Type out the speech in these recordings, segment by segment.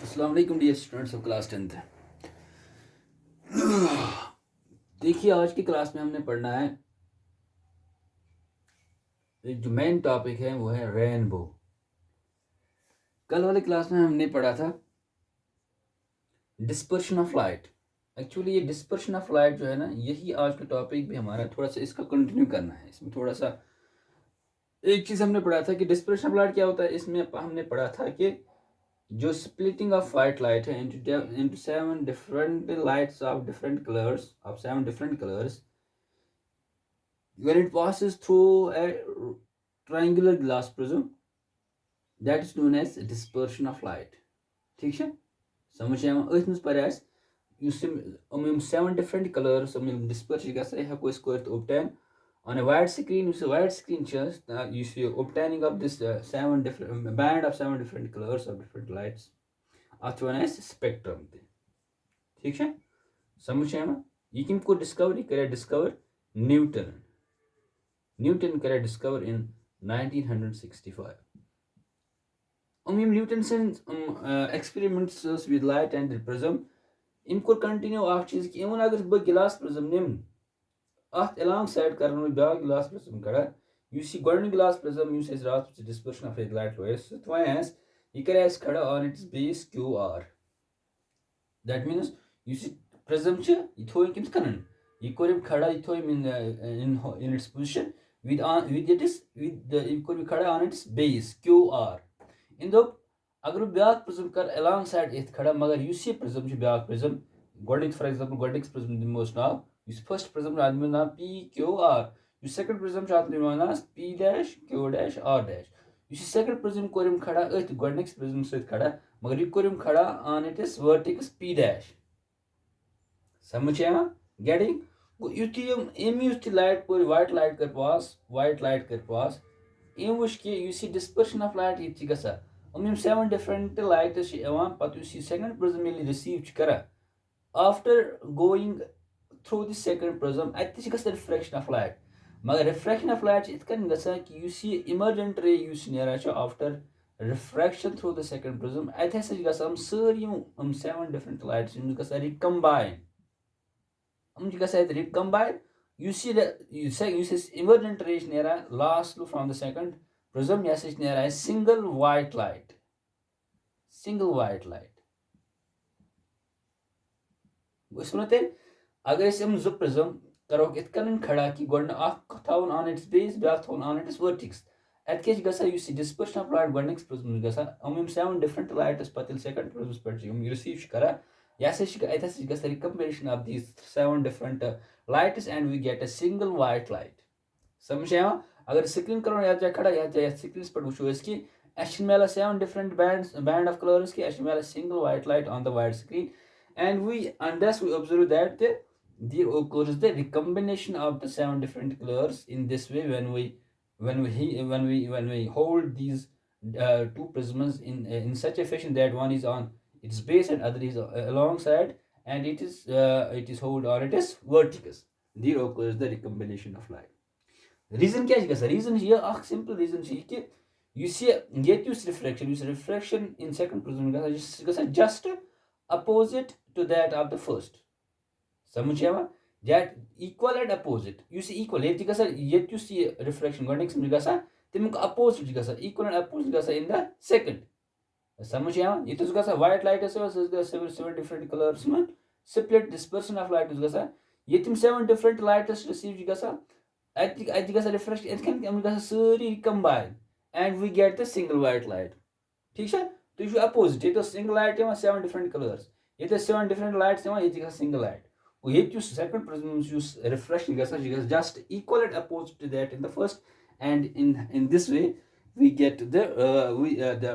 अस्सलाम वालेकुम dear students of class 10th। देखिए आज की क्लास में हमने पढ़ना है, जो मेन टॉपिक है वो है रेनबो। कल वाली क्लास में हमने पढ़ा था डिस्पर्शन ऑफ लाइट। एक्चुअली ये डिस्पर्शन ऑफ लाइट जो है ना, यही आज का टॉपिक भी हमारा थोड़ा सा इसका कंटिन्यू करना है। इसमें थोड़ा सा एक चीज़ हमने पढ़ा था कि डिस्पर्शन ऑफ लाइट क्या होता है। इसमें हमने पढ़ा था कि जो स्प्लिटिंग ऑफ वाइट लाइट है into 7 different lights of different colors, of 7 different colors, when it passes through a triangular glass prism, that is known as dispersion of light. ठीक है, समझ आया अथ मज पर यम 7 different colors disperse गए हेको obtain on a wide screen. Wide screen obtaining of this 7 different band of 7 different colors of different lights अथ one spectrum ते। ठीक है, समझ आया ये कम को डिस्कवर, करे डिस्कवर न्यूटन करे discover in 1965। Newton experiments with light and prism इम कोर कंटिन्यू अ चीज कि इवन अगर बह गिलास प्रिज्म निम अत अलॉन्ग साइड कर ब्या गिलास प्रिज्म खड़ा गोड गिलास प्रिज्म रात डिस्पर्शन ऑफ लाइट वन यह कर खड़ा on its base Q R. That means prism यह थो कम्स कन यह कोर खड़ा यह थो इन इट्स पोजिशन with खड़ा on its base QR। इन दोप अगर ब्या प्रिज्म कर अलॉन्ग साइड इत खड़ा, मगर यह प्रिज्म ब्या प्रिज्म गोड फॉर एग्जांपल गोड प्रिज्म दिमोस नाव फर्स्ट प्रिज्म आदमी नाव PQR, सेकंड प्रिज्म आदमी नाव P', Q', R'। Second prism core खड़ा अथ गोड प्रिज्म सहित खड़ा, मगर यह कोर खड़ा ऑन इट्स वर्टेक्स P'। समझ गेटिंग युथ लाइट पर वाइट लाइट कर पास अम वो कि डिस्पर्शन ऑफ लाइट ये गम 7 डिफरेंट लाइट्स पे सेकंड प्रिज्म रिसीव कर after going through the second prism अत रिफ्रेक्शन ऑफ लाइट। मगर रिफ्रेक्शन ऑफ लाइट इत कन कि इमर्जेंट रे ना after refraction through the second prism अत सारी 7 different lights recombine recombine. You see that you say emergent rays near last from the second prism, yes, it's near a single white light. अगर जो prism करो इत खड़ा कि गोड थवन on its base ब्या थवन on its vertex at dispersion of light गोडनिक्स प्रिज्म 7 डिफरेंट लाइट्स पे सेकंड प्रिज्म पे रिसीव कर recombination of these 7 different lights and we get a single white light। समझ आया अगर स्क्रीन करो या खड़ा या स्क्रीन पर वो कि 7 different band of colors की single white light on the wide screen, and thus we observe that there occurs the recombination of the 7 different colors in this way when we hold these two prisms in such a fashion that one is on its base and other is alongside, and it is hold on its verticals. There occurs the recombination of light. Reason क्या है? Reason ये simple reason है कि refraction in second prism just opposite to that of the first। समझ आया that equal and opposite equal ये refraction गोडनिक तमिक opposite equal and opposite in the second। समझ ये वाइट लाइट 7 डिफरेंट कलर्स में split dispersion of light ये 7 different lights receive refract सारी recombine and we get the single white light. ठीक है, तो opposite ये सिंगल लाइट 7 डिफरेंट कलर्स ये 7 डिफरेंट लाइट्स ये सिंगल लाइट ये second prism refract just equal and opposite to that in the first, and in this way we get the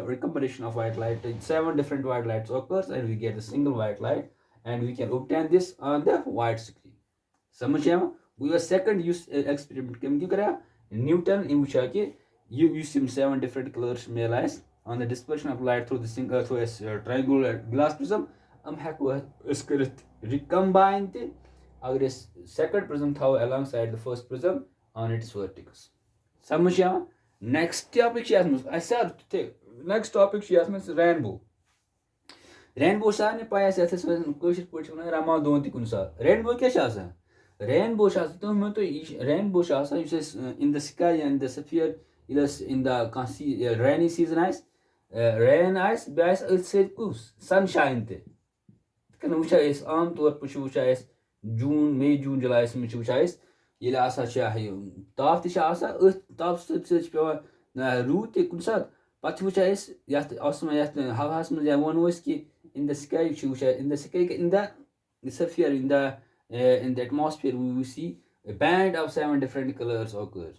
recombination of white light। 7 different white lights occurs and we get a single white light, and we can obtain this on the white screen। समझ आया वो second use experiment कम क्यों करा Newton इन वुचा कि you use 7 different colors realize on the dispersion of light through a triangular glass prism हम हेको अस करत recombine ते अगर second prism था alongside the first prism on its verticals। समझ आया next topic next topic rainbow. Rainbow सारे पास कशर पे रमान दोन तुन साथ रेनबो क्या रेनबो तुम तो rainbow in the sky in the sphere in the rainy season rain कुस सनशाइन वुचा आम तौर पर वुचा जून मई जून जुलाई मज वुचा ये ताप ताप पे रूद तुम सात पे वुचा हवास मज वनो कि इन द स्काई वुचा in the sky in the sphere in the atmosphere we see a band of 7 different colors occurs.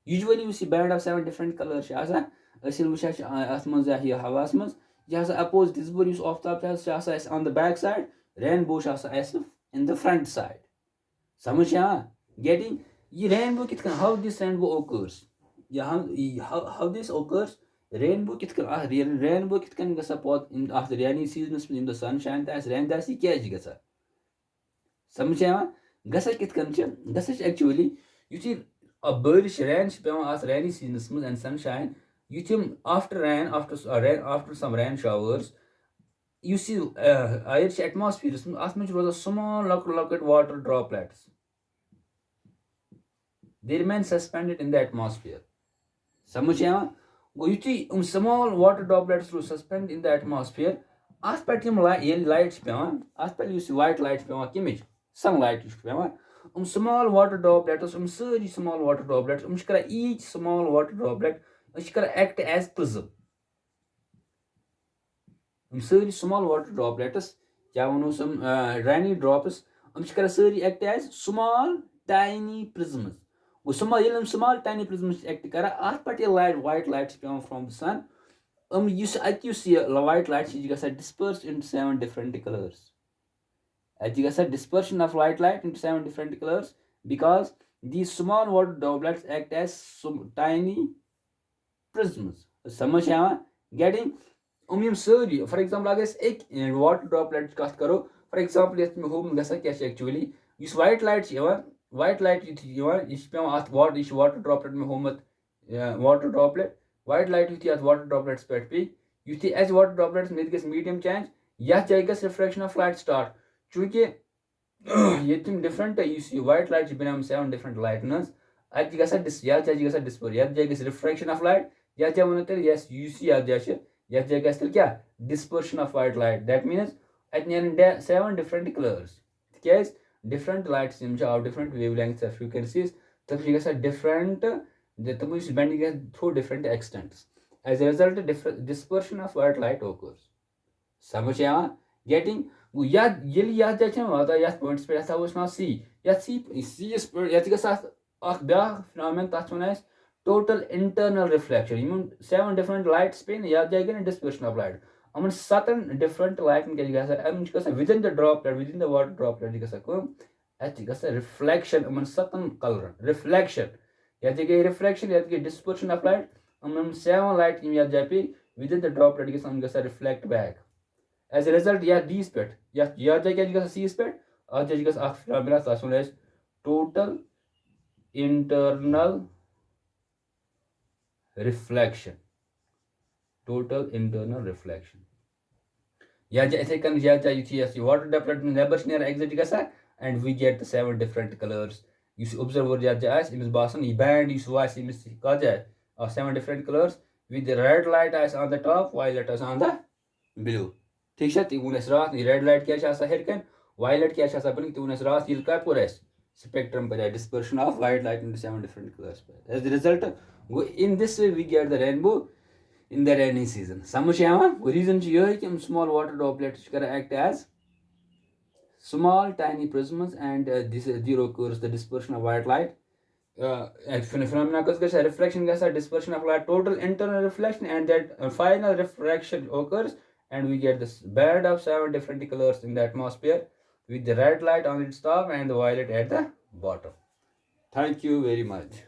Usually we see band of 7 different colors asil wusha at mans hawas mans ye oppose this use of top on the back side rainbow in the front side samajh getting ye rainbow kitkan how this rainbow occurs how this occurs rainbow kitkan rainbow kitkan gasa pot in after rainy seasons in the sunshine as rain das kya gasa समझ गसा कित गसा actually युथि बारिश rain पे rainy seasons मज and sunshine युथि after some rain showers युस आयर एटमॉस्फेयर अत मज रोजान स्मॉल लकट water droplets they remain suspended in the atmosphere समझ गो युथि स्मॉल वाटर ड्रॉपलेट्स रो सस्पेंड इन द एटमॉस्फेयर अत पे लाइट पे अत पे वाइट लाइट पे कमिच sunlight small water droplets सारी small water droplets each small water droplet act as prism सारी small water droplets क्या वनो rainy drops सारी act as small tiny prisms वो small tiny prisms act करा अत पे white lights from the sun white light dispersed in 7 different colors as you guys dispersion of white light into 7 different colors because these small water droplets act as some tiny prisms. समझ getting सारी for example अगर एक water droplet कत करो for example ये में home गसा क्या actually इस white light white light इस पे आत water इस water droplet में होमत water droplet white light युति आत water droplets पे पे युति as water droplets में गस medium change या जाएगा refraction of light start चूंकि ये डिफरेंट वाइट लाइट बनाम 7 different light disperse refraction of light या वन यस क्या dispersion of white light that means अत 7 डिफरेंट कलर्स क्या different lights of different wavelengths of frequencies तब डिफरेंट तम bending through different extents as a result dispersion of white light occurs समझ getting ये पॉइंट्स पे सी ब्या फिनोमेन तथ वन total internal reflection 7 different lights पे जाएगा ना डिस्पर्शन ऑफ लाइट अमन 7 डिफरेंट लाइट क्या within the droplet within the water droplet reflection अमन 7 कलर रिफ्लेक्शन या गई रिफ्लेक्शन या गई डिस्पर्शन ऑफ लाइट अमन 7 लाइट जाए पे within the droplet reflect back as a result या डीस पे या जाए क्या सीस पे अत जाए मिला total internal reflection total internal reflection या इथे कन या युथि वाटर ड्रॉपलेट नेबर नेर एग्जिट गसा and we get the 7 different colours observer या बासान यह बैंड कत जाए 7 different colours with red light on the top violet on the blue ठीक है तो वो रात रेड लाइट क्या हेरकन वायलेट क्या बन तो वो रात ये कपूर स्पेक्ट्रम पर dispersion of white light in 7 different colours as the result go in this way we get the rainbow in the rainy season समझ वो रीजन यह कि स्मॉल वाटर ड्रॉपलेट्स कर act as small tiny prisms and this zero occurs the dispersion of white light phenomena reflection dispersion of light total internal reflection and that final refraction occurs and we get this band of 7 different colors in the atmosphere with the red light on its top and the violet at the bottom. Thank you very much.